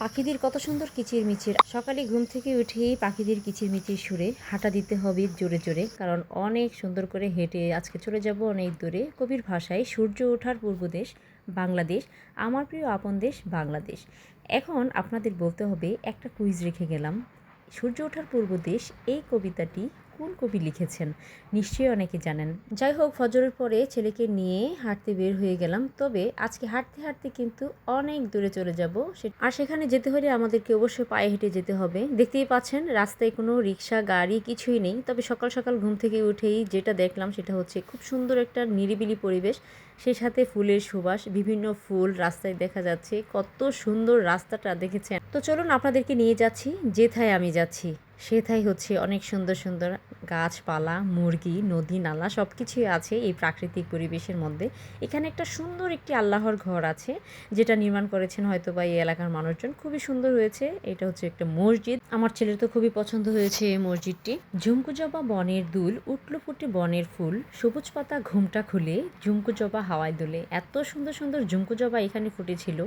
পাখিদের কত সুন্দর কিচিরমিচির। সকালে ঘুম থেকে উঠেই পাখিদের কিচিরমিচির সুরে হাঁটা দিতে হবে জোরে জোরে, কারণ অনেক সুন্দর করে হেঁটে আজকে চলে যাব অনেক দূরে। কবির ভাষায় সূর্য ওঠার পূর্ব দেশ বাংলাদেশ, আমার প্রিয় আপন দেশ বাংলাদেশ। এখন আপনাদের বলতে হবে, একটা কুইজ রেখে গেলাম। সূর্য ওঠার পূর্ব দেশ এই কবিতাটি কোন কবি লিখেছেন? নিশ্চয়ই অনেকে জানেন। যাই হোক, ফজরের পরে ছেলেকে নিয়ে হাঁটতে বের হয়ে গেলাম। তবে আজকে হাঁটতে হাঁটতে কিন্তু অনেক দূরে চলে যাব, আর সেখানে যেতে হলে আমাদেরকে অবশ্যই পায়ে হেঁটে যেতে হবে। দেখতেই পাচ্ছেন রাস্তায় কোনো রিক্সা গাড়ি কিছুই নেই। তবে সকাল সকাল ঘুম থেকে উঠেই যেটা দেখলাম সেটা হচ্ছে খুব সুন্দর একটা নিরিবিলি পরিবেশ, সেই সাথে ফুলের সুবাস, বিভিন্ন ফুল রাস্তায় দেখা যাচ্ছে। কত সুন্দর রাস্তাটা দেখেছেন। তো চলুন আপনাদেরকে নিয়ে যাচ্ছি যেথায় আমি যাচ্ছি। সেথায় হচ্ছে অনেক সুন্দর সুন্দর গাছপালা, মুরগি, নদী নালা সব কিছুই আছে এই প্রাকৃতিক পরিবেশের মধ্যে। এখানে একটা সুন্দর একটি আল্লাহর ঘর আছে, যেটা নির্মাণ করেছেন হয়তো বা এই এলাকার মানুষজন। খুবই সুন্দর হয়েছে। এটা হচ্ছে একটা মসজিদ। আমার ছেলের তো খুবই পছন্দ হয়েছে এই মসজিদটি। ঝুমকু জবা বনের দুল, উঠলো ফুটে বনের ফুল, সবুজ পাতা ঘুমটা খুলে, ঝুমকু জবা হাওয়ায় দোলে। এত সুন্দর সুন্দর ঝুমকু জবা এখানে ফুটেছিল।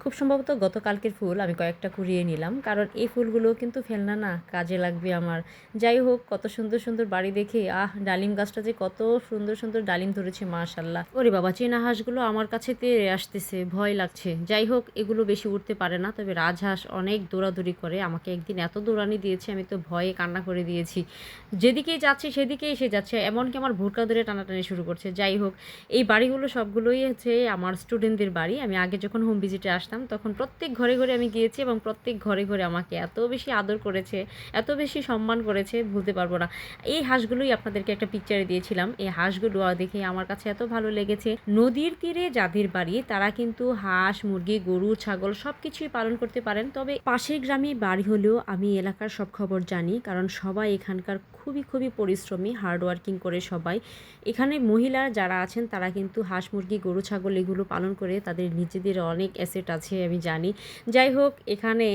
খুব সম্ভবত গতকালকের ফুল। আমি কয়েকটা কুড়িয়ে নিলাম, কারণ এই ফুলগুলো কিন্তু ফেলনা না, কাজে লাগবে আমার। যাই হোক, কত সুন্দর সুন্দর বাড়ি দেখে ডালিম গাছটা যে কত সুন্দর সুন্দর ডালিম ধরেছে, মাশাল্লাহ। ওরে বাবা, চীনা হাঁসগুলো আমার কাছে তেড়ে আসতেছে, ভয় লাগছে। যাই হোক, এগুলো বেশি উঠতে পারে না, তবে রাজহাঁস অনেক দৌড়াদৌড়ি করে। আমাকে একদিন এত দৌড়ানি দিয়েছে, আমি তো ভয়ে কান্না করে দিয়েছি। যেদিকেই যাচ্ছি সেদিকেই এসে যাচ্ছে, এমনকি আমার ভুরকা ধরে টানাটানি শুরু করছে। যাই হোক, এই বাড়িগুলো সবগুলোই হচ্ছে আমার স্টুডেন্টদের বাড়ি। আমি আগে যখন হোম ভিজিটে আসতাম তখন প্রত্যেক ঘরে ঘরে আমি গিয়েছি, এবং প্রত্যেক ঘরে ঘরে আমাকে এত বেশি আদর করেছে, এত বেশি সম্মান করেছে, ভুলতে পারবো না। এই হাঁসগুলোই আপনাদেরকে একটা পিকচারে দিয়েছিলাম। এই হাঁসগুলো দেখে আমার কাছে এত ভালো লেগেছে। নদীর তীরে যাদের বাড়ি তারা কিন্তু হাঁস, মুরগি, গরু, ছাগল সব কিছুই পালন করতে পারেন। তবে পাশের গ্রামে বাড়ি হলেও আমি এলাকার সব খবর জানি, কারণ সবাই এখানকার খুবই খুবই পরিশ্রমী, হার্ডওয়ার্কিং করে সবাই। এখানে মহিলা যারা আছেন তারা কিন্তু হাঁস, মুরগি, গরু, ছাগল এগুলো পালন করে তাদের নিজেদের অনেক অ্যাসেট আছে, আমি জানি। যাই হোক, এখানে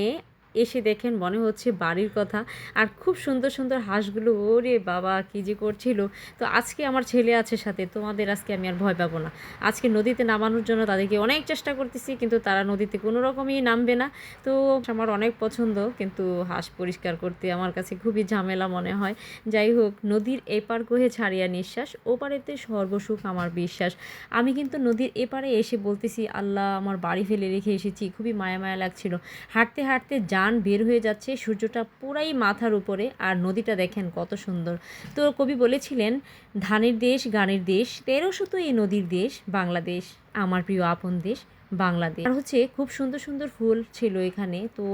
এসে দেখেন মনে হচ্ছে বাড়ির কথা। আর খুব সুন্দর সুন্দর হাঁসগুলো, ওরে বাবা কী যে করছিল। তো আজকে আমার ছেলে আছে সাথে, তোমাদের আজকে আমি আর ভয় পাবো না। আজকে নদীতে নামানোর জন্য তাদেরকে অনেক চেষ্টা করতেছি, কিন্তু তারা নদীতে কোনো রকমই নামবে না। তো আমার অনেক পছন্দ, কিন্তু হাঁস পরিষ্কার করতে আমার কাছে খুবই ঝামেলা মনে হয়। যাই হোক, নদীর এপার গহে ছাড়িয়া নিঃশ্বাস, ওপারেতে সর্বসুখ আমার বিশ্বাস। আমি কিন্তু নদীর এপারে এসে বলতেছি, আল্লাহ, আমার বাড়ি ফেলে রেখে এসেছি। খুবই মায়া মায়া লাগছিল। হাঁটতে হাঁটতে জান বের হয়ে যাচ্ছে, সূর্যটা পুরাই মাথার উপরে, আর নদীটা দেখেন কত সুন্দর। তো কবি বলেছিলেন, ধানের দেশ গানের দেশ, 1300 এই নদীর দেশ বাংলাদেশ, আমার প্রিয় আপন দেশ বাংলাদেশ। আর হচ্ছে খুব সুন্দর সুন্দর ফুল ছিল এখানে। তো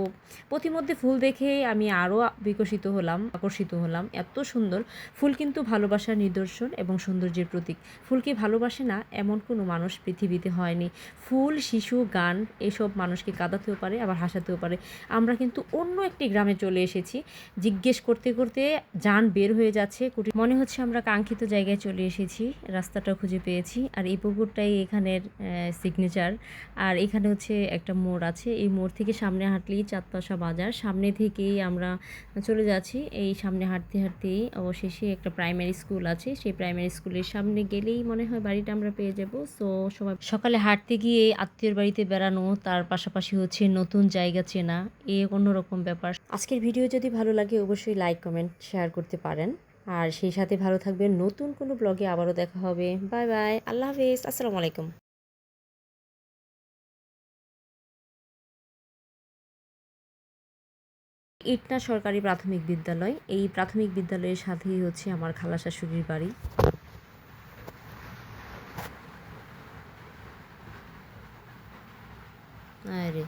প্রতিমধ্যে ফুল দেখে আমি আরও আকর্ষিত হলাম। এত সুন্দর ফুল কিন্তু ভালোবাসার নিদর্শন এবং সৌন্দর্যের প্রতীক। ফুলকে ভালোবাসে না এমন কোনো মানুষ পৃথিবীতে হয়নি। ফুল, শিশু, গান এসব মানুষকে কাঁদাতেও পারে, আবার হাসাতেও পারে। আমরা কিন্তু অন্য একটি গ্রামে চলে এসেছি। জিজ্ঞেস করতে করতে যান বের হয়ে যাচ্ছে, মনে হচ্ছে আমরা কাঙ্ক্ষিত জায়গায় চলে এসেছি। রাস্তাটা খুঁজে পেয়েছি, আর এই পুকুরটাই এখানের সিগনেচার। আর এখানে হচ্ছে একটা মোড় আছে, এই মোড় থেকে সামনে হাঁটলেই চাঁদপাশা বাজার। সামনে থেকেই আমরা চলে যাচ্ছি। এই সামনে হাঁটতে হাঁটতেই অবশেষে একটা প্রাইমারি স্কুল আছে, সেই প্রাইমারি স্কুলের সামনে গেলেই মনে হয় বাড়িটা আমরা পেয়ে যাব। সো সবাই সকালে হাঁটতে গিয়ে আত্মীয়র বাড়িতে বেড়ানো, তার পাশাপাশি হচ্ছে নতুন জায়গা চেনা, এ অন্যরকম ব্যাপার। আজকের ভিডিও যদি ভালো লাগে অবশ্যই লাইক, কমেন্ট, শেয়ার করতে পারেন। আর সেই সাথে ভালো থাকবেন। নতুন কোনো ব্লগে আবারও দেখা হবে। বাই বাই, আল্লাহ হাফেজ, আসসালামু আলাইকুম। ইটনা সরকারি প্রাথমিক বিদ্যালয়, এই প্রাথমিক বিদ্যালয়ের সাথেই হচ্ছে আমার খালা শাশুড়ির বাড়ি। আরে